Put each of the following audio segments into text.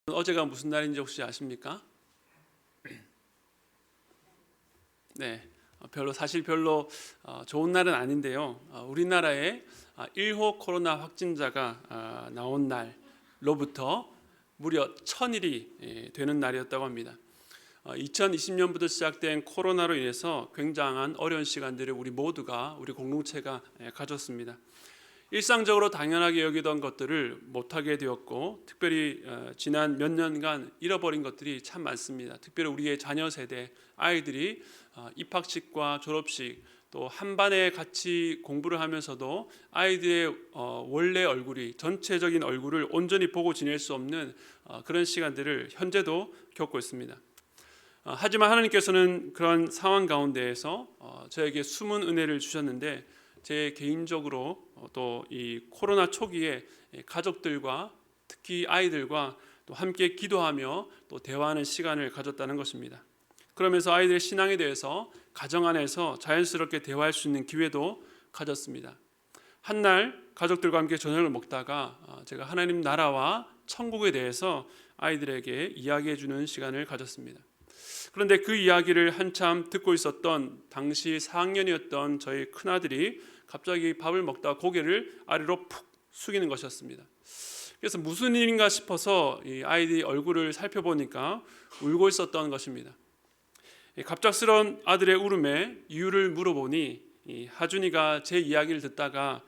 어제가 무슨 날인지 혹시 아십니까? 네, 별로 좋은 날은 아닌데요. 우리나라에 1호 코로나 확진자가 나온 날로부터 무려 1000일이 되는 날이었다고 합니다. 2020년부터 시작된 코로나로 인해서 굉장한 어려운 시간들을 우리 공동체가 가졌습니다. 일상적으로 당연하게 여기던 것들을 못하게 되었고, 특별히 지난 몇 년간 잃어버린 것들이 참 많습니다. 특별히 우리의 자녀 세대 아이들이 입학식과 졸업식, 또 한 반에 같이 공부를 하면서도 아이들의 원래 얼굴이, 전체적인 얼굴을 온전히 보고 지낼 수 없는 그런 시간들을 현재도 겪고 있습니다. 하지만 하나님께서는 그런 상황 가운데에서 저에게 숨은 은혜를 주셨는데, 제 개인적으로 또 이 코로나 초기에 가족들과, 특히 아이들과 또 함께 기도하며 또 대화하는 시간을 가졌다는 것입니다. 그러면서 아이들의 신앙에 대해서 가정 안에서 자연스럽게 대화할 수 있는 기회도 가졌습니다. 한날 가족들과 함께 저녁을 먹다가 제가 하나님 나라와 천국에 대해서 아이들에게 이야기해 주는 시간을 가졌습니다. 그런데 그 이야기를 한참 듣고 있었던 당시 4학년이었던 저희 큰아들이 갑자기 밥을 먹다가 고개를 아래로 푹 숙이는 것이었습니다. 그래서 무슨 일인가 싶어서 이 아이들이 얼굴을 살펴보니까 울고 있었던 것입니다. 갑작스러운 아들의 울음에 이유를 물어보니 하준이가 제 이야기를 듣다가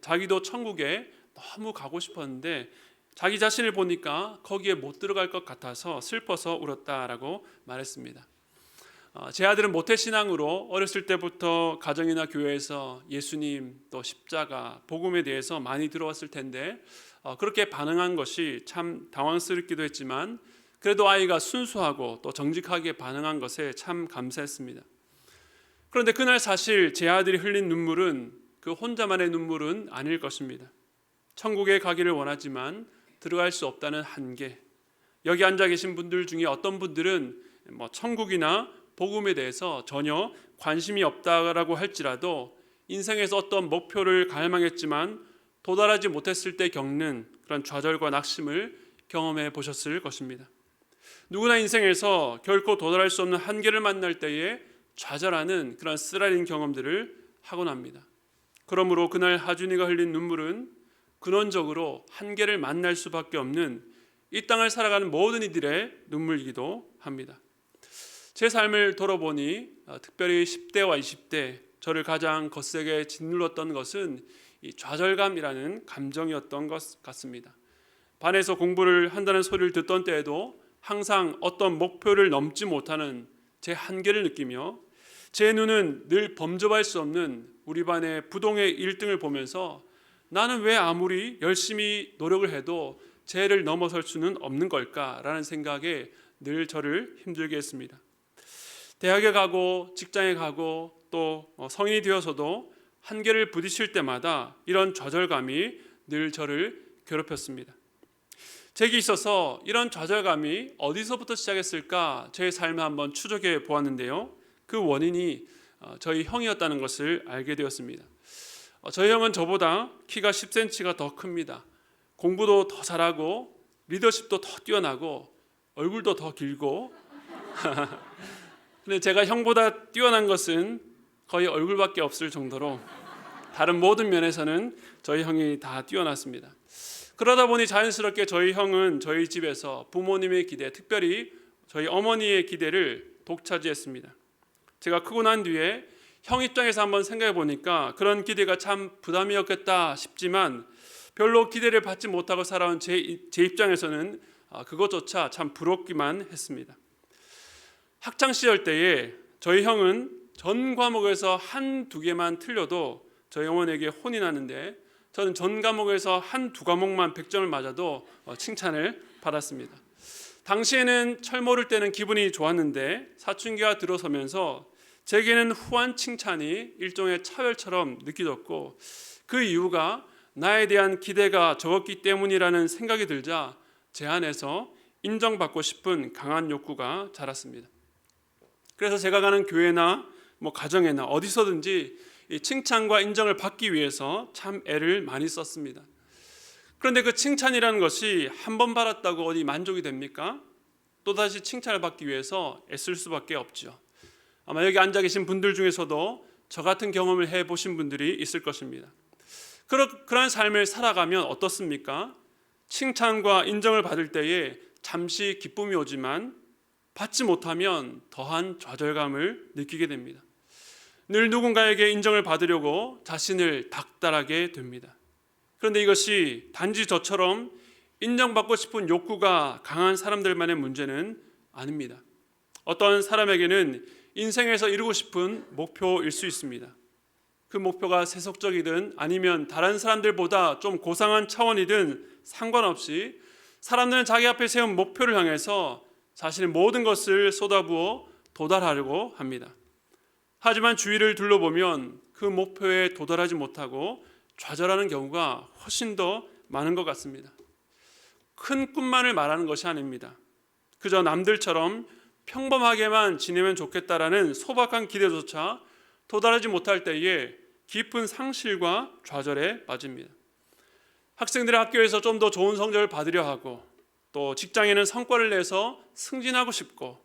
자기도 천국에 너무 가고 싶었는데 자기 자신을 보니까 거기에 못 들어갈 것 같아서 슬퍼서 울었다라고 말했습니다. 제 아들은 모태신앙으로 어렸을 때부터 가정이나 교회에서 예수님, 또 십자가, 복음에 대해서 많이 들어왔을 텐데 그렇게 반응한 것이 참 당황스럽기도 했지만, 그래도 아이가 순수하고 또 정직하게 반응한 것에 참 감사했습니다. 그런데 그날 사실 제 아들이 흘린 눈물은 그 혼자만의 눈물은 아닐 것입니다. 천국에 가기를 원하지만 들어갈 수 없다는 한계, 여기 앉아 계신 분들 중에 어떤 분들은 천국이나 복음에 대해서 전혀 관심이 없다라고 할지라도 인생에서 어떤 목표를 갈망했지만 도달하지 못했을 때 겪는 그런 좌절과 낙심을 경험해 보셨을 것입니다. 누구나 인생에서 결코 도달할 수 없는 한계를 만날 때에 좌절하는 그런 쓰라린 경험들을 하곤 합니다. 그러므로 그날 하준이가 흘린 눈물은 근원적으로 한계를 만날 수밖에 없는 이 땅을 살아가는 모든 이들의 눈물이기도 합니다. 제 삶을 돌아보니 특별히 10대와 20대 저를 가장 거세게 짓눌렀던 것은 이 좌절감이라는 감정이었던 것 같습니다. 반에서 공부를 한다는 소리를 듣던 때에도 항상 어떤 목표를 넘지 못하는 제 한계를 느끼며, 제 눈은 늘 범접할 수 없는 우리 반의 부동의 1등을 보면서 나는 왜 아무리 열심히 노력을 해도 쟤를 넘어설 수는 없는 걸까라는 생각에 늘 저를 힘들게 했습니다. 대학에 가고 직장에 가고 또 성인이 되어서도 한계를 부딪힐 때마다 이런 좌절감이 늘 저를 괴롭혔습니다. 제게 있어서 이런 좌절감이 어디서부터 시작했을까 제 삶을 한번 추적해 보았는데요. 그 원인이 저희 형이었다는 것을 알게 되었습니다. 저희 형은 저보다 키가 10cm가 더 큽니다. 공부도 더 잘하고 리더십도 더 뛰어나고 얼굴도 더 길고 근데 제가 형보다 뛰어난 것은 거의 얼굴밖에 없을 정도로 다른 모든 면에서는 저희 형이 다 뛰어났습니다. 그러다 보니 자연스럽게 저희 형은 저희 집에서 부모님의 기대, 특별히 저희 어머니의 기대를 독차지했습니다. 제가 크고 난 뒤에 형 입장에서 한번 생각해 보니까 그런 기대가 참 부담이었겠다 싶지만, 별로 기대를 받지 못하고 살아온 제 입장에서는 그것조차 참 부럽기만 했습니다. 학창 시절 때에 저희 형은 전 과목에서 한두 개만 틀려도 저희 어머니에게 혼이 나는데, 저는 전 과목에서 한두 과목만 100점을 맞아도 칭찬을 받았습니다. 당시에는 철모를 때는 기분이 좋았는데 사춘기가 들어서면서 제게는 후한 칭찬이 일종의 차별처럼 느껴졌고, 그 이유가 나에 대한 기대가 적었기 때문이라는 생각이 들자 제 안에서 인정받고 싶은 강한 욕구가 자랐습니다. 그래서 제가 가는 교회나 가정에나 어디서든지 이 칭찬과 인정을 받기 위해서 참 애를 많이 썼습니다. 그런데 그 칭찬이라는 것이 한 번 받았다고 어디 만족이 됩니까? 또다시 칭찬을 받기 위해서 애쓸 수밖에 없죠. 아마 여기 앉아 계신 분들 중에서도 저 같은 경험을 해보신 분들이 있을 것입니다. 그러한 삶을 살아가면 어떻습니까? 칭찬과 인정을 받을 때에 잠시 기쁨이 오지만 받지 못하면 더한 좌절감을 느끼게 됩니다. 늘 누군가에게 인정을 받으려고 자신을 닥달하게 됩니다. 그런데 이것이 단지 저처럼 인정받고 싶은 욕구가 강한 사람들만의 문제는 아닙니다. 어떤 사람에게는 인생에서 이루고 싶은 목표일 수 있습니다. 그 목표가 세속적이든 아니면 다른 사람들보다 좀 고상한 차원이든 상관없이 사람들은 자기 앞에 세운 목표를 향해서 자신의 모든 것을 쏟아부어 도달하려고 합니다. 하지만 주위를 둘러보면 그 목표에 도달하지 못하고 좌절하는 경우가 훨씬 더 많은 것 같습니다. 큰 꿈만을 말하는 것이 아닙니다. 그저 남들처럼 평범하게만 지내면 좋겠다라는 소박한 기대조차 도달하지 못할 때에 깊은 상실과 좌절에 빠집니다. 학생들이 학교에서 좀 더 좋은 성적을 받으려 하고, 또 직장에는 성과를 내서 승진하고 싶고,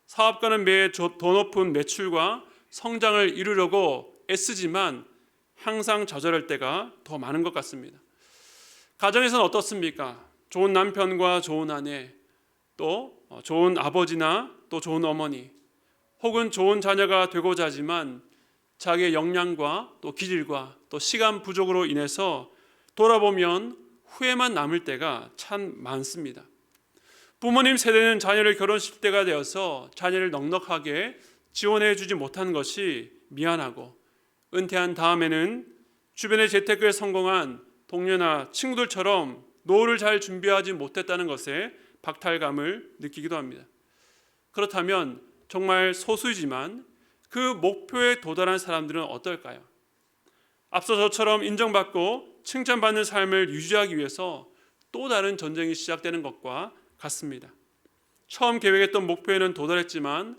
사업가는 매해 더 높은 매출과 성장을 이루려고 애쓰지만 항상 좌절할 때가 더 많은 것 같습니다. 가정에서는 어떻습니까? 좋은 남편과 좋은 아내, 또 좋은 아버지나 또 좋은 어머니, 혹은 좋은 자녀가 되고자 하지만 자기의 역량과 또 기질과 또 시간 부족으로 인해서 돌아보면 후회만 남을 때가 참 많습니다. 부모님 세대는 자녀를 결혼식 때가 되어서 자녀를 넉넉하게 지원해 주지 못한 것이 미안하고, 은퇴한 다음에는 주변의 재테크에 성공한 동료나 친구들처럼 노후를 잘 준비하지 못했다는 것에 박탈감을 느끼기도 합니다. 그렇다면 정말 소수이지만 그 목표에 도달한 사람들은 어떨까요? 앞서 저처럼 인정받고 칭찬받는 삶을 유지하기 위해서 또 다른 전쟁이 시작되는 것과 같습니다. 처음 계획했던 목표에는 도달했지만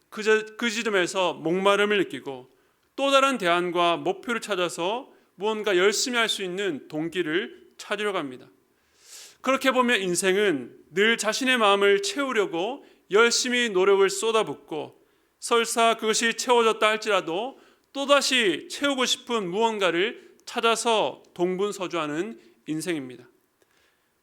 그 지점에서 목마름을 느끼고 또 다른 대안과 목표를 찾아서 무언가 열심히 할 수 있는 동기를 찾으려 합니다. 그렇게 보면 인생은 늘 자신의 마음을 채우려고 열심히 노력을 쏟아붓고, 설사 그것이 채워졌다 할지라도 또다시 채우고 싶은 무언가를 찾아서 동분서주하는 인생입니다.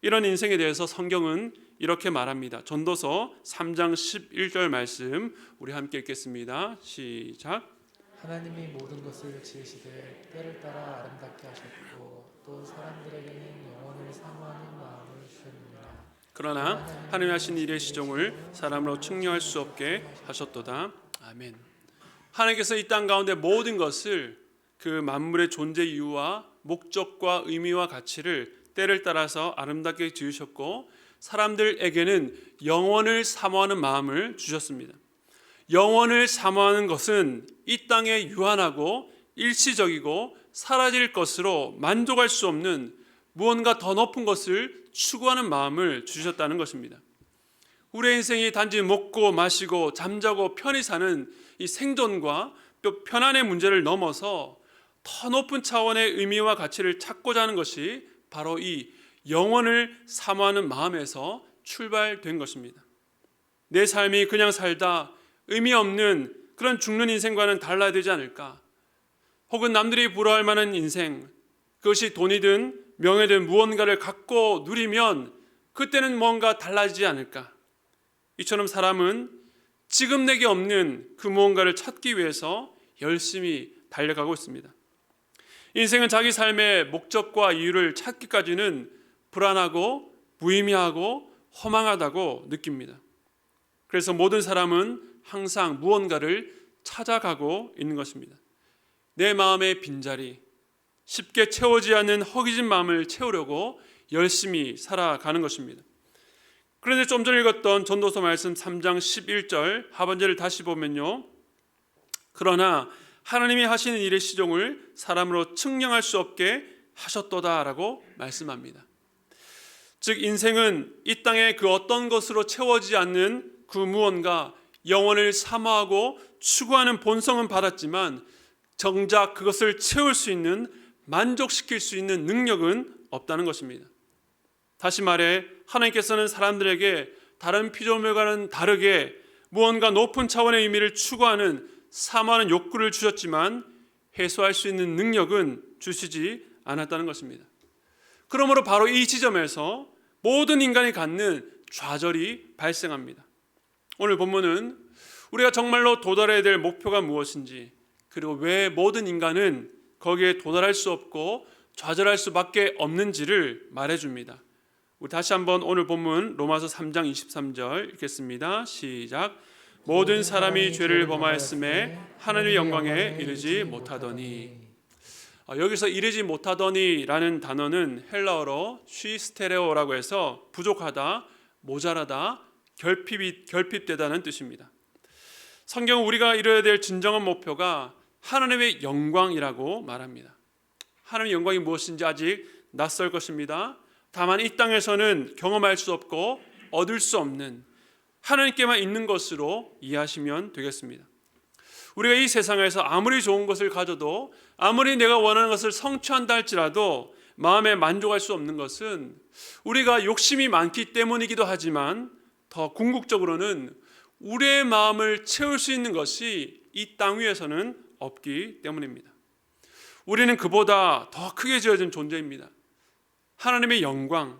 이런 인생에 대해서 성경은 이렇게 말합니다. 전도서 3장 11절 말씀 우리 함께 읽겠습니다. 시작. 하나님이 모든 것을 지으시되 때를 따라 아름답게 하셨고 또 사람들에게는 영원을 사모하는 마음을 주셨느니라. 그러나 하나님이 하신 일의 시종을 사람으로 측량할 수 없게 하셨도다. 아멘. 하나님께서 이 땅 가운데 모든 것을 그 만물의 존재 이유와 목적과 의미와 가치를 때를 따라서 아름답게 지으셨고, 사람들에게는 영원을 사모하는 마음을 주셨습니다. 영원을 사모하는 것은 이 땅에 유한하고 일시적이고 사라질 것으로 만족할 수 없는 무언가 더 높은 것을 추구하는 마음을 주셨다는 것입니다. 우리의 인생이 단지 먹고 마시고 잠자고 편히 사는 이 생존과 편안의 문제를 넘어서 더 높은 차원의 의미와 가치를 찾고자 하는 것이 바로 이 영원을 사모하는 마음에서 출발된 것입니다. 내 삶이 그냥 살다 의미 없는 그런 죽는 인생과는 달라야 되지 않을까? 혹은 남들이 부러워할 만한 인생, 그것이 돈이든 명예든 무언가를 갖고 누리면 그때는 뭔가 달라지지 않을까? 이처럼 사람은 지금 내게 없는 그 무언가를 찾기 위해서 열심히 달려가고 있습니다. 인생은 자기 삶의 목적과 이유를 찾기까지는 불안하고 무의미하고 허망하다고 느낍니다. 그래서 모든 사람은 항상 무언가를 찾아가고 있는 것입니다. 내 마음의 빈자리, 쉽게 채워지지 않는 허기진 마음을 채우려고 열심히 살아가는 것입니다. 그런데 좀 전에 읽었던 전도서 말씀 3장 11절 하반절을 다시 보면요, 그러나 하나님이 하시는 일의 시종을 사람으로 측량할 수 없게 하셨도다라고 말씀합니다. 즉 인생은 이 땅에 그 어떤 것으로 채워지지 않는 그 무언가 영원을 사모하고 추구하는 본성은 받았지만 정작 그것을 채울 수 있는, 만족시킬 수 있는 능력은 없다는 것입니다. 다시 말해 하나님께서는 사람들에게 다른 피조물과는 다르게 무언가 높은 차원의 의미를 추구하는 사모하는 욕구를 주셨지만 해소할 수 있는 능력은 주시지 않았다는 것입니다. 그러므로 바로 이 지점에서 모든 인간이 갖는 좌절이 발생합니다. 오늘 본문은 우리가 정말로 도달해야 될 목표가 무엇인지, 그리고 왜 모든 인간은 거기에 도달할 수 없고 좌절할 수밖에 없는지를 말해줍니다. 우리 다시 한번 오늘 본문 로마서 3장 23절 읽겠습니다. 시작. 모든 사람이 죄를 범하였음에 하나님의 영광에 이르지 못하더니. 여기서 이르지 못하더니라는 단어는 헬라어로 쉬스테레오라고 해서 부족하다, 모자라다, 결핍되다는 뜻입니다. 성경은 우리가 이루어야 될 진정한 목표가 하나님의 영광이라고 말합니다. 하나님의 영광이 무엇인지 아직 낯설 것입니다. 다만 이 땅에서는 경험할 수 없고 얻을 수 없는 하나님께만 있는 것으로 이해하시면 되겠습니다. 우리가 이 세상에서 아무리 좋은 것을 가져도, 아무리 내가 원하는 것을 성취한다 할지라도 마음에 만족할 수 없는 것은 우리가 욕심이 많기 때문이기도 하지만 더 궁극적으로는 우리의 마음을 채울 수 있는 것이 이 땅 위에서는 없기 때문입니다. 우리는 그보다 더 크게 지어진 존재입니다. 하나님의 영광,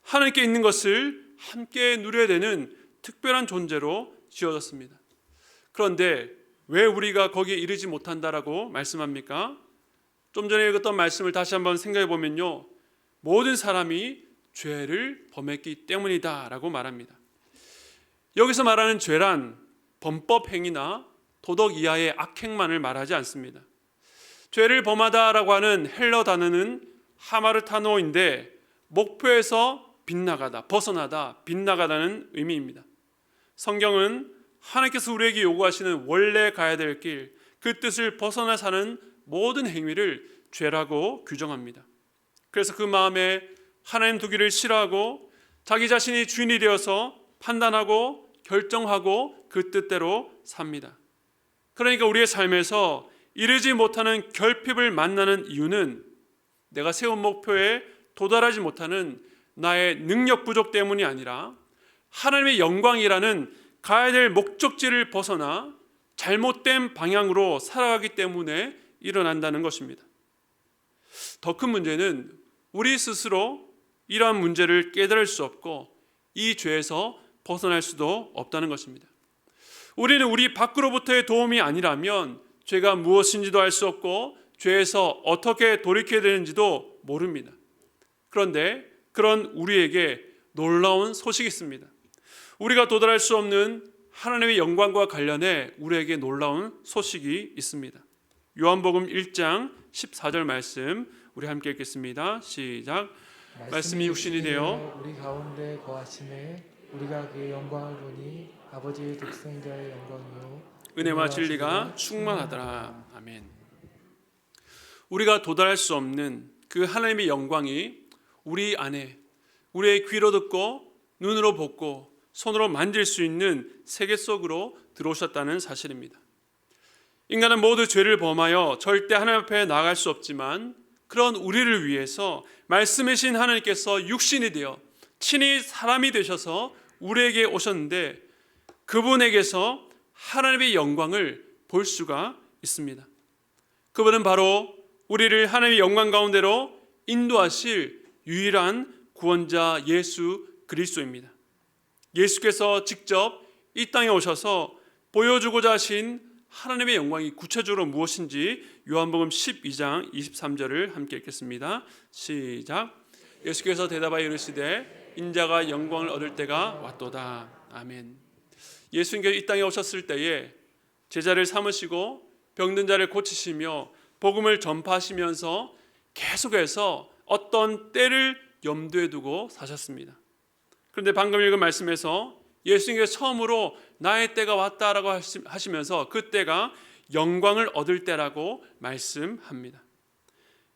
하나님께 있는 것을 함께 누려야 되는 특별한 존재로 지어졌습니다. 그런데 왜 우리가 거기에 이르지 못한다라고 말씀합니까? 좀 전에 읽었던 말씀을 다시 한번 생각해 보면요, 모든 사람이 죄를 범했기 때문이다 라고 말합니다. 여기서 말하는 죄란 범법 행위나 도덕 이하의 악행만을 말하지 않습니다. 죄를 범하다라고 하는 헬러 단어는 하마르타노인데 목표에서 빗나가다, 벗어나다, 빗나가다는 의미입니다. 성경은 하나님께서 우리에게 요구하시는 원래 가야 될 길, 그 뜻을 벗어나 사는 모든 행위를 죄라고 규정합니다. 그래서 그 마음에 하나님 두기를 싫어하고 자기 자신이 주인이 되어서 판단하고 결정하고 그 뜻대로 삽니다. 그러니까 우리의 삶에서 이르지 못하는 결핍을 만나는 이유는 내가 세운 목표에 도달하지 못하는 나의 능력 부족 때문이 아니라 하나님의 영광이라는 가야 될 목적지를 벗어나 잘못된 방향으로 살아가기 때문에 일어난다는 것입니다. 더 큰 문제는 우리 스스로 이러한 문제를 깨달을 수 없고 이 죄에서 벗어날 수도 없다는 것입니다. 우리는 우리 밖으로부터의 도움이 아니라면 죄가 무엇인지도 알 수 없고 죄에서 어떻게 돌이켜야 되는지도 모릅니다. 그런데 그런 우리에게 놀라운 소식이 있습니다. 우리가 도달할 수 없는 하나님의 영광과 관련해 우리에게 놀라운 소식이 있습니다. 요한복음 1장 14절 말씀 우리 함께 읽겠습니다. 시작. 말씀이 육신이 되어 우리 가운데 거하심에 우리가 그의 영광을 보니 아버지의 독생자의 영광이요 은혜와 진리가 충만하더라. 아멘. 우리가 도달할 수 없는 그 하나님의 영광이 우리 안에, 우리의 귀로 듣고 눈으로 보고 손으로 만질 수 있는 세계 속으로 들어오셨다는 사실입니다. 인간은 모두 죄를 범하여 절대 하나님 앞에 나아갈 수 없지만 그런 우리를 위해서 말씀이신 하나님께서 육신이 되어 친히 사람이 되셔서 우리에게 오셨는데 그분에게서 하나님의 영광을 볼 수가 있습니다. 그분은 바로 우리를 하나님의 영광 가운데로 인도하실 유일한 구원자 예수 그리스도입니다. 예수께서 직접 이 땅에 오셔서 보여주고자 하신 하나님의 영광이 구체적으로 무엇인지 요한복음 12장 23절을 함께 읽겠습니다. 시작. 예수께서 대답하여 이르시되 인자가 영광을 얻을 때가 왔도다. 아멘. 예수님께서 이 땅에 오셨을 때에 제자를 삼으시고 병든 자를 고치시며 복음을 전파하시면서 계속해서 어떤 때를 염두에 두고 사셨습니다. 그런데 방금 읽은 말씀에서 예수님께서 처음으로 나의 때가 왔다라고 하시면서 그 때가 영광을 얻을 때라고 말씀합니다.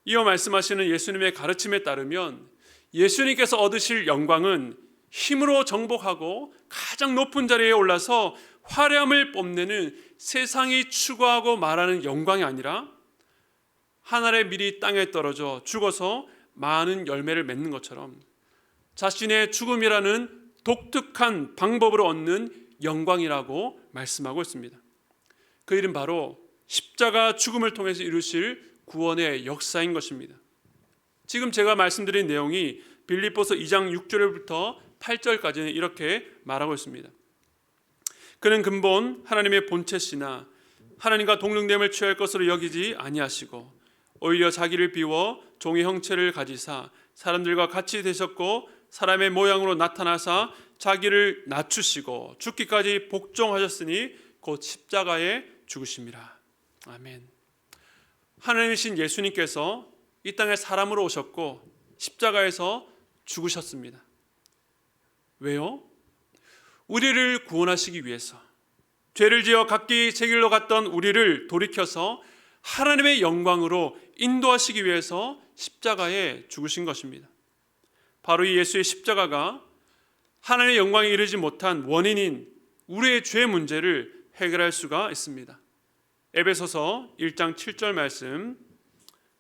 이어 말씀하시는 예수님의 가르침에 따르면 예수님께서 얻으실 영광은 힘으로 정복하고 가장 높은 자리에 올라서 화려함을 뽐내는 세상이 추구하고 말하는 영광이 아니라 하늘의 밀이 땅에 떨어져 죽어서 많은 열매를 맺는 것처럼 자신의 죽음이라는 독특한 방법으로 얻는 영광이라고 말씀하고 있습니다. 그 일은 바로 십자가 죽음을 통해서 이루실 구원의 역사인 것입니다. 지금 제가 말씀드린 내용이 빌립보서 2장 6절부터 8절까지는 이렇게 말하고 있습니다. 그는 근본 하나님의 본체시나 하나님과 동등됨을 취할 것으로 여기지 아니하시고 오히려 자기를 비워 종의 형체를 가지사 사람들과 같이 되셨고 사람의 모양으로 나타나사 자기를 낮추시고 죽기까지 복종하셨으니 곧 십자가에 죽으심이라. 아멘. 하나님이신 예수님께서 이 땅에 사람으로 오셨고 십자가에서 죽으셨습니다. 왜요? 우리를 구원하시기 위해서, 죄를 지어 각기 제 길로 갔던 우리를 돌이켜서 하나님의 영광으로 인도하시기 위해서 십자가에 죽으신 것입니다. 바로 이 예수의 십자가가 하나님의 영광에 이르지 못한 원인인 우리의 죄 문제를 해결할 수가 있습니다. 에베소서 1장 7절 말씀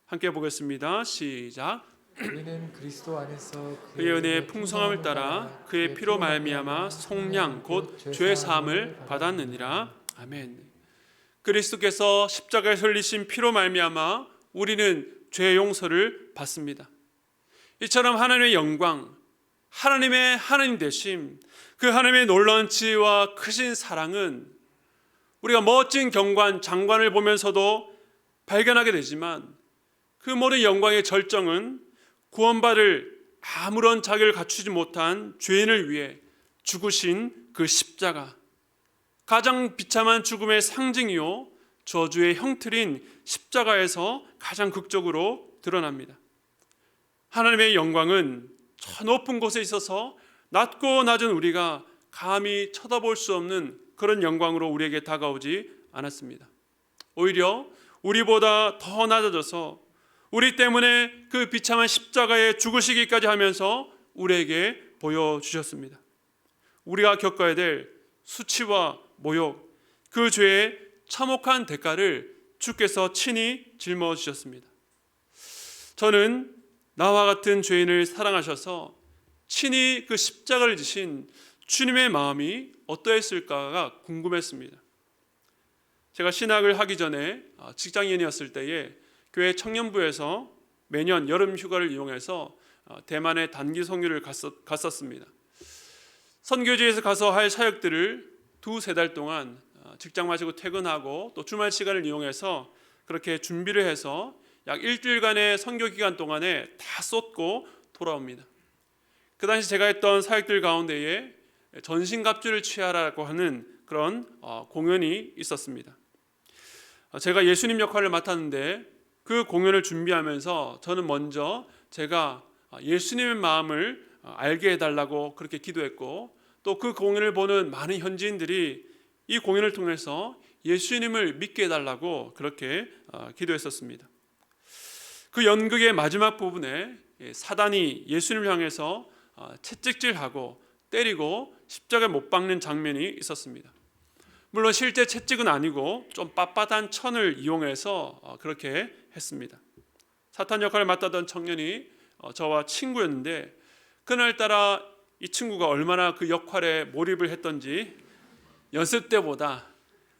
함께 보겠습니다. 시작. 우리는 그리스도 안에서 그의 은혜의 풍성함을 따라 그의 피로 말미암아 속량 곧 죄 사함을 받았느니라. 아멘. 그리스도께서 십자가에 흘리신 피로 말미암아 우리는 죄 용서를 받습니다. 이처럼 하나님의 영광, 하나님의 하나님 되심, 그 하나님의 놀라운 지혜와 크신 사랑은 우리가 멋진 경관, 장관을 보면서도 발견하게 되지만 그 모든 영광의 절정은 구원받을 아무런 자격을 갖추지 못한 죄인을 위해 죽으신 그 십자가, 가장 비참한 죽음의 상징이요 저주의 형틀인 십자가에서 가장 극적으로 드러납니다. 하나님의 영광은 저 높은 곳에 있어서 낮고 낮은 우리가 감히 쳐다볼 수 없는 그런 영광으로 우리에게 다가오지 않았습니다. 오히려 우리보다 더 낮아져서 우리 때문에 그 비참한 십자가에 죽으시기까지 하면서 우리에게 보여주셨습니다. 우리가 겪어야 될 수치와 모욕, 그 죄의 참혹한 대가를 주께서 친히 짊어지셨습니다. 저는 나와 같은 죄인을 사랑하셔서 친히 그 십자가를 지신 주님의 마음이 어떠했을까가 궁금했습니다. 제가 신학을 하기 전에 직장인이었을 때에 교회 청년부에서 매년 여름 휴가를 이용해서 대만의 단기 선교를 갔었습니다. 선교지에서 가서 할 사역들을 2-3달 동안 직장 마치고 퇴근하고 또 주말 시간을 이용해서 그렇게 준비를 해서 약 일주일간의 선교 기간 동안에 다 쏟고 돌아옵니다. 그 당시 제가 했던 사역들 가운데에 전신갑주를 취하라고 하는 그런 공연이 있었습니다. 제가 예수님 역할을 맡았는데 그 공연을 준비하면서 저는 먼저 제가 예수님의 마음을 알게 해달라고 그렇게 기도했고 또 그 공연을 보는 많은 현지인들이 이 공연을 통해서 예수님을 믿게 해달라고 그렇게 기도했었습니다. 그 연극의 마지막 부분에 사단이 예수님을 향해서 채찍질하고 때리고 십자가에 못 박는 장면이 있었습니다. 물론 실제 채찍은 아니고 좀 빳빳한 천을 이용해서 그렇게 했습니다. 사탄 역할을 맡았던 청년이 저와 친구였는데 그날따라 이 친구가 얼마나 그 역할에 몰입을 했던지 연습 때보다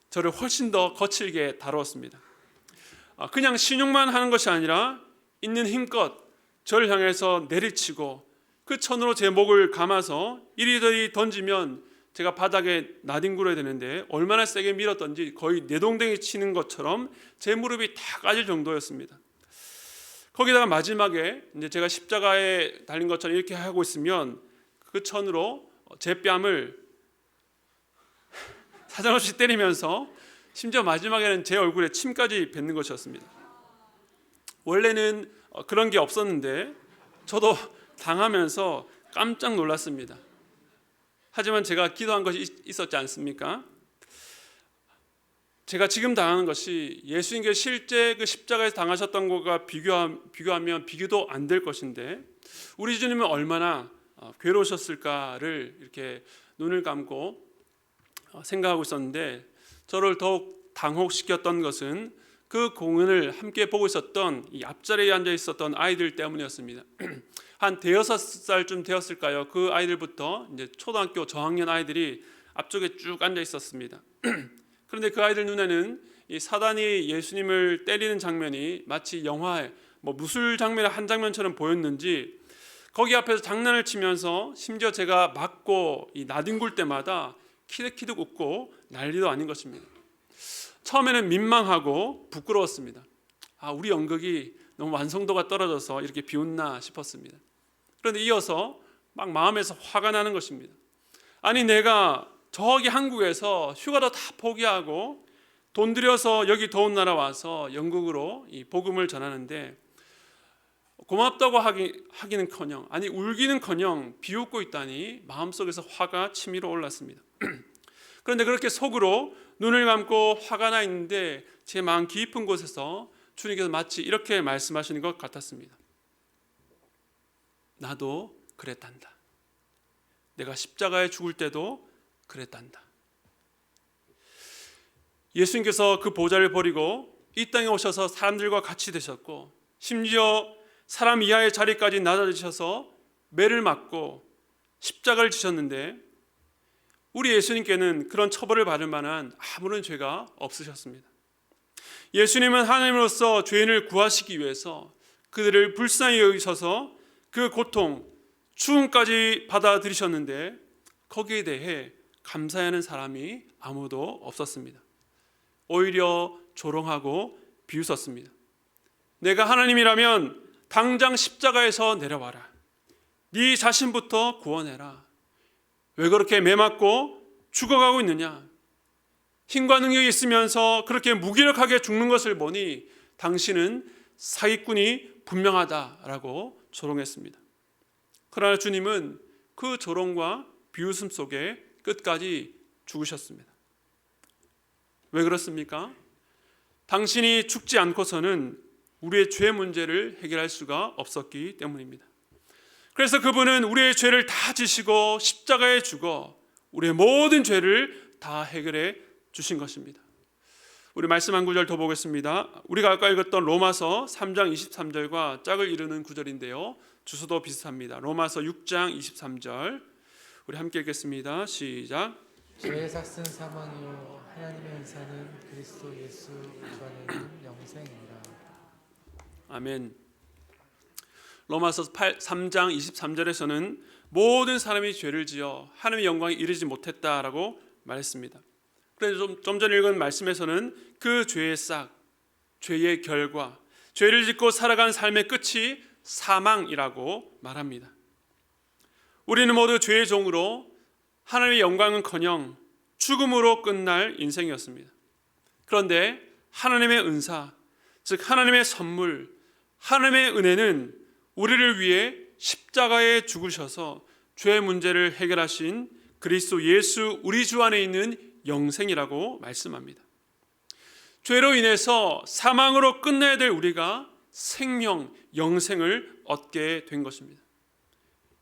저를 훨씬 더 거칠게 다루었습니다. 그냥 신용만 하는 것이 아니라 있는 힘껏 저를 향해서 내리치고 그 천으로 제 목을 감아서 이리저리 던지면 제가 바닥에 나뒹굴어야 되는데 얼마나 세게 밀었던지 거의 내동댕이 치는 것처럼 제 무릎이 다 까질 정도였습니다. 거기다가 마지막에 이제 제가 십자가에 달린 것처럼 이렇게 하고 있으면 그 천으로 제 뺨을 사정없이 때리면서 심지어 마지막에는 제 얼굴에 침까지 뱉는 것이었습니다. 원래는 그런 게 없었는데 저도 당하면서 깜짝 놀랐습니다. 하지만 제가 기도한 것이 있었지 않습니까? 제가 지금 당하는 것이 예수님께서 실제 그 십자가에서 당하셨던 것과 비교하면 비교도 안 될 것인데 우리 주님은 얼마나 괴로우셨을까를 이렇게 눈을 감고 생각하고 있었는데 저를 더욱 당혹시켰던 것은 그 공연을 함께 보고 있었던 이 앞자리에 앉아 있었던 아이들 때문이었습니다. 한 대여섯 살쯤 되었을까요? 그 아이들부터 이제 초등학교 저학년 아이들이 앞쪽에 쭉 앉아 있었습니다. 그런데 그 아이들 눈에는 이 사단이 예수님을 때리는 장면이 마치 영화의 무술 장면의 한 장면처럼 보였는지 거기 앞에서 장난을 치면서 심지어 제가 맞고 이 나뒹굴 때마다 키득키득 웃고 난리도 아닌 것입니다. 처음에는 민망하고 부끄러웠습니다. 우리 연극이 너무 완성도가 떨어져서 이렇게 비웃나 싶었습니다. 그런데 이어서 막 마음에서 화가 나는 것입니다. 아니, 내가 저기 한국에서 휴가도 다 포기하고 돈 들여서 여기 더운 나라 와서 영국으로 이 복음을 전하는데 고맙다고 하기는커녕, 아니 울기는커녕 비웃고 있다니 마음속에서 화가 치밀어 올랐습니다. 그런데 그렇게 속으로 눈을 감고 화가 나 있는데 제 마음 깊은 곳에서 주님께서 마치 이렇게 말씀하시는 것 같았습니다. 나도 그랬단다. 내가 십자가에 죽을 때도 그랬단다. 예수님께서 그 보좌를 버리고 이 땅에 오셔서 사람들과 같이 되셨고 심지어 사람 이하의 자리까지 낮아지셔서 매를 맞고 십자가를 지셨는데 우리 예수님께는 그런 처벌을 받을 만한 아무런 죄가 없으셨습니다. 예수님은 하나님으로서 죄인을 구하시기 위해서 그들을 불쌍히 여기셔서 그 고통, 죽음까지 받아들이셨는데 거기에 대해 감사하는 사람이 아무도 없었습니다. 오히려 조롱하고 비웃었습니다. 내가 하나님이라면 당장 십자가에서 내려와라. 네 자신부터 구원해라. 왜 그렇게 매맞고 죽어가고 있느냐? 힘과 능력이 있으면서 그렇게 무기력하게 죽는 것을 보니 당신은 사기꾼이 분명하다라고 조롱했습니다. 그러나 주님은 그 조롱과 비웃음 속에 끝까지 죽으셨습니다. 왜 그렇습니까? 당신이 죽지 않고서는 우리의 죄 문제를 해결할 수가 없었기 때문입니다. 그래서 그분은 우리의 죄를 다 지시고 십자가에 죽어 우리의 모든 죄를 다 해결해 주신 것입니다. 우리 말씀 한 구절 더 보겠습니다. 우리가 아까 읽었던 로마서 3장 23절과 짝을 이루는 구절인데요, 주소도 비슷합니다. 로마서 6장 23절 우리 함께 읽겠습니다. 시작. 죄의 삭은 사망이요 하나님의 은사는 그리스도 예수 주 안에 있는 영생이라. 아멘. 로마서 3장 23절에서는 모든 사람이 죄를 지어 하나님의 영광에 이르지 못했다라고 말했습니다. 그래서 좀 전에 읽은 말씀에서는 그 죄의 싹, 죄의 결과, 죄를 짓고 살아간 삶의 끝이 사망이라고 말합니다. 우리는 모두 죄의 종으로 하나님의 영광은커녕 죽음으로 끝날 인생이었습니다. 그런데 하나님의 은사, 즉 하나님의 선물, 하나님의 은혜는 우리를 위해 십자가에 죽으셔서 죄의 문제를 해결하신 그리스도 예수 우리 주 안에 있는 영생이라고 말씀합니다. 죄로 인해서 사망으로 끝내야 될 우리가 생명, 영생을 얻게 된 것입니다.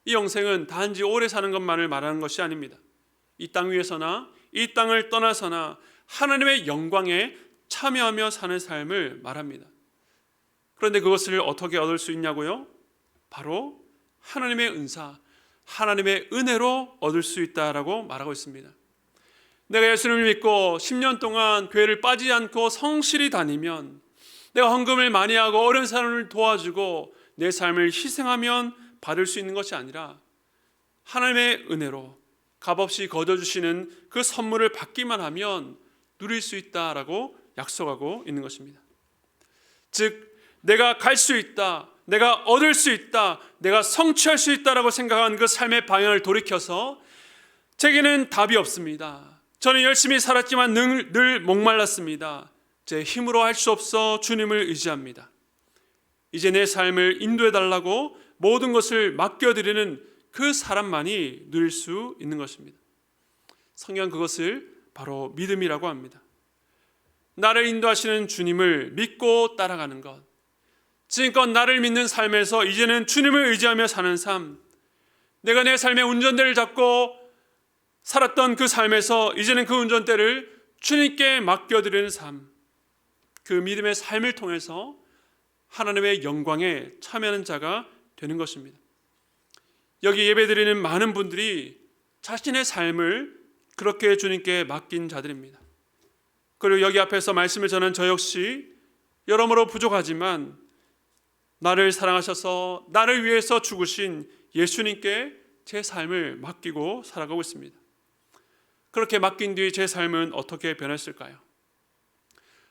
이 영생은 단지 오래 사는 것만을 말하는 것이 아닙니다. 이 땅 위에서나 이 땅을 떠나서나 하나님의 영광에 참여하며 사는 삶을 말합니다. 그런데 그것을 어떻게 얻을 수 있냐고요? 바로 하나님의 은사, 하나님의 은혜로 얻을 수 있다라고 말하고 있습니다. 내가 예수님을 믿고 10년 동안 교회를 빠지지 않고 성실히 다니면, 내가 헌금을 많이 하고 어려운 사람을 도와주고 내 삶을 희생하면 받을 수 있는 것이 아니라 하나님의 은혜로 값없이 거둬주시는 그 선물을 받기만 하면 누릴 수 있다라고 약속하고 있는 것입니다. 즉 내가 갈 수 있다, 내가 얻을 수 있다, 내가 성취할 수 있다라고 생각한 그 삶의 방향을 돌이켜서 제게는 답이 없습니다. 저는 열심히 살았지만 늘 목말랐습니다. 제 힘으로 할 수 없어 주님을 의지합니다. 이제 내 삶을 인도해달라고 모든 것을 맡겨드리는 그 사람만이 누릴 수 있는 것입니다. 성경 그것을 바로 믿음이라고 합니다. 나를 인도하시는 주님을 믿고 따라가는 것, 지금껏 나를 믿는 삶에서 이제는 주님을 의지하며 사는 삶, 내가 내 삶의 운전대를 잡고 살았던 그 삶에서 이제는 그 운전대를 주님께 맡겨드리는 삶, 그 믿음의 삶을 통해서 하나님의 영광에 참여하는 자가 되는 것입니다. 여기 예배드리는 많은 분들이 자신의 삶을 그렇게 주님께 맡긴 자들입니다. 그리고 여기 앞에서 말씀을 전한 저 역시 여러모로 부족하지만 나를 사랑하셔서 나를 위해서 죽으신 예수님께 제 삶을 맡기고 살아가고 있습니다. 그렇게 맡긴 뒤 제 삶은 어떻게 변했을까요?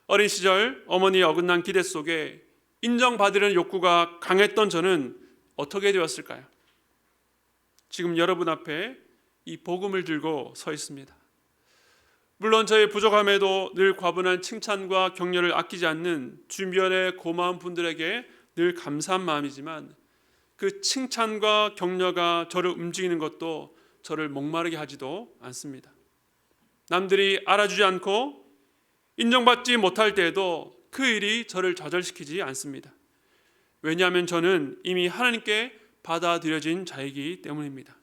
어린 시절 어머니의 어긋난 기대 속에 인정받으려는 욕구가 강했던 저는 어떻게 되었을까요? 지금 여러분 앞에 이 복음을 들고 서 있습니다. 물론 저의 부족함에도 늘 과분한 칭찬과 격려를 아끼지 않는 주변의 고마운 분들에게 늘 감사한 마음이지만 그 칭찬과 격려가 저를 움직이는 것도 저를 목마르게 하지도 않습니다. 남들이 알아주지 않고 인정받지 못할 때에도 그 일이 저를 좌절시키지 않습니다. 왜냐하면 저는 이미 하나님께 받아들여진 자이기 때문입니다.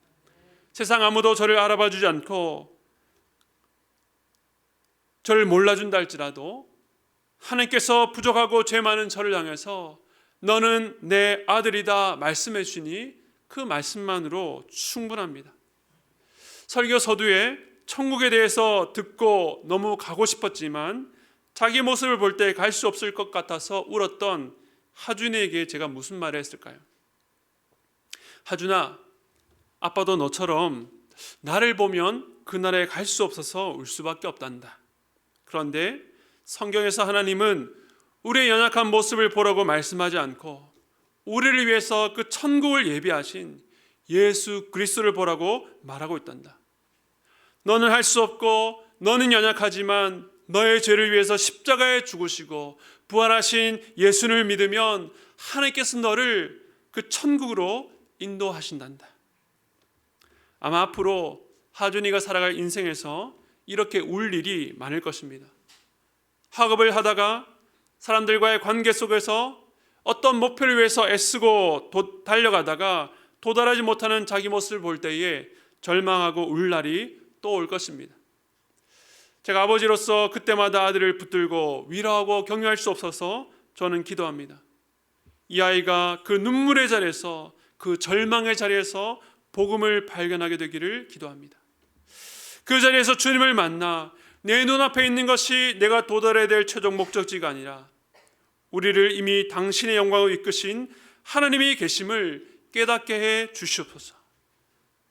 세상 아무도 저를 알아봐주지 않고 저를 몰라준다 할지라도 하나님께서 부족하고 죄 많은 저를 향해서 너는 내 아들이다 말씀해 주시니 그 말씀만으로 충분합니다. 설교 서두에 천국에 대해서 듣고 너무 가고 싶었지만 자기 모습을 볼 때 갈 수 없을 것 같아서 울었던 하준이에게 제가 무슨 말을 했을까요? 하준아, 아빠도 너처럼 나를 보면 그날에 갈 수 없어서 울 수밖에 없단다. 그런데 성경에서 하나님은 우리의 연약한 모습을 보라고 말씀하지 않고 우리를 위해서 그 천국을 예비하신 예수 그리스도를 보라고 말하고 있단다. 너는 할 수 없고 너는 연약하지만 너의 죄를 위해서 십자가에 죽으시고 부활하신 예수를 믿으면 하나님께서 너를 그 천국으로 인도하신단다. 아마 앞으로 하준이가 살아갈 인생에서 이렇게 울 일이 많을 것입니다. 학업을 하다가 사람들과의 관계 속에서 어떤 목표를 위해서 애쓰고 달려가다가 도달하지 못하는 자기 모습을 볼 때에 절망하고 울 날이 또 올 것입니다. 제가 아버지로서 그때마다 아들을 붙들고 위로하고 격려할 수 없어서 저는 기도합니다. 이 아이가 그 눈물의 자리에서 그 절망의 자리에서 복음을 발견하게 되기를 기도합니다. 그 자리에서 주님을 만나 내 눈앞에 있는 것이 내가 도달해야 될 최종 목적지가 아니라 우리를 이미 당신의 영광으로 이끄신 하나님이 계심을 깨닫게 해 주시옵소서.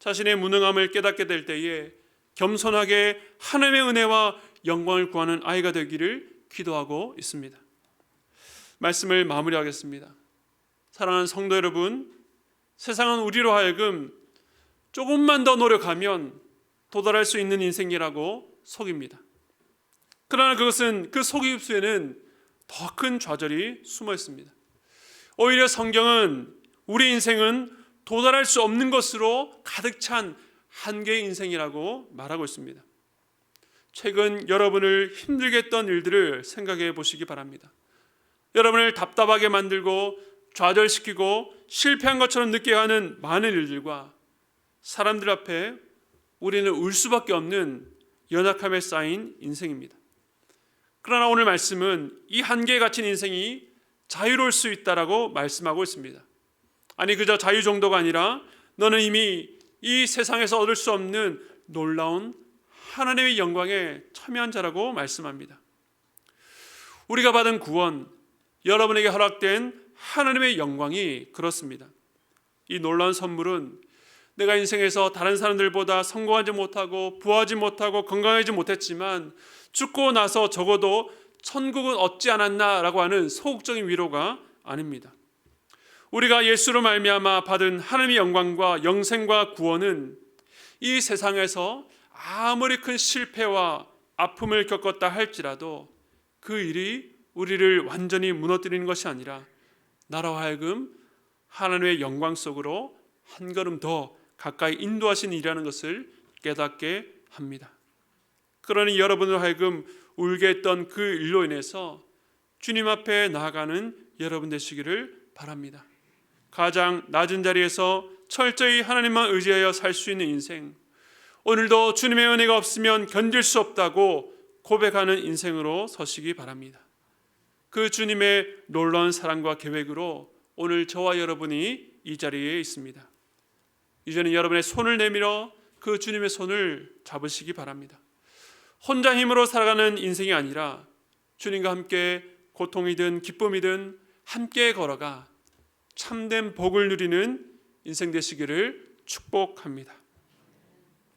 자신의 무능함을 깨닫게 될 때에 겸손하게 하나님의 은혜와 영광을 구하는 아이가 되기를 기도하고 있습니다. 말씀을 마무리하겠습니다. 사랑하는 성도 여러분, 세상은 우리로 하여금 조금만 더 노력하면 도달할 수 있는 인생이라고 속입니다. 그러나 그것은 그 속임수에는 더 큰 좌절이 숨어 있습니다. 오히려 성경은 우리 인생은 도달할 수 없는 것으로 가득 찬 한계의 인생이라고 말하고 있습니다. 최근 여러분을 힘들게 했던 일들을 생각해 보시기 바랍니다. 여러분을 답답하게 만들고 좌절시키고 실패한 것처럼 느끼게 하는 많은 일들과 사람들 앞에 우리는 울 수밖에 없는 연약함에 쌓인 인생입니다. 그러나 오늘 말씀은 이 한계에 갇힌 인생이 자유로울 수 있다라고 말씀하고 있습니다. 아니 그저 자유 정도가 아니라 너는 이미 이 세상에서 얻을 수 없는 놀라운 하나님의 영광에 참여한 자라고 말씀합니다. 우리가 받은 구원, 여러분에게 허락된 하나님의 영광이 그렇습니다. 이 놀라운 선물은 내가 인생에서 다른 사람들보다 성공하지 못하고 부하지 못하고 건강하지 못했지만 죽고 나서 적어도 천국은 얻지 않았나라고 하는 소극적인 위로가 아닙니다. 우리가 예수로 말미암아 받은 하나님의 영광과 영생과 구원은 이 세상에서 아무리 큰 실패와 아픔을 겪었다 할지라도 그 일이 우리를 완전히 무너뜨리는 것이 아니라 나로 하여금 하나님의 영광 속으로 한 걸음 더 가까이 인도하시는 일이라는 것을 깨닫게 합니다. 그러니 여러분을 하여금 울게 했던 그 일로 인해서 주님 앞에 나아가는 여러분 되시기를 바랍니다. 가장 낮은 자리에서 철저히 하나님만 의지하여 살 수 있는 인생, 오늘도 주님의 은혜가 없으면 견딜 수 없다고 고백하는 인생으로 서시기 바랍니다. 그 주님의 놀라운 사랑과 계획으로 오늘 저와 여러분이 이 자리에 있습니다. 이제는 여러분의 손을 내밀어 그 주님의 손을 잡으시기 바랍니다. 혼자 힘으로 살아가는 인생이 아니라 주님과 함께 고통이든 기쁨이든 함께 걸어가 참된 복을 누리는 인생 되시기를 축복합니다.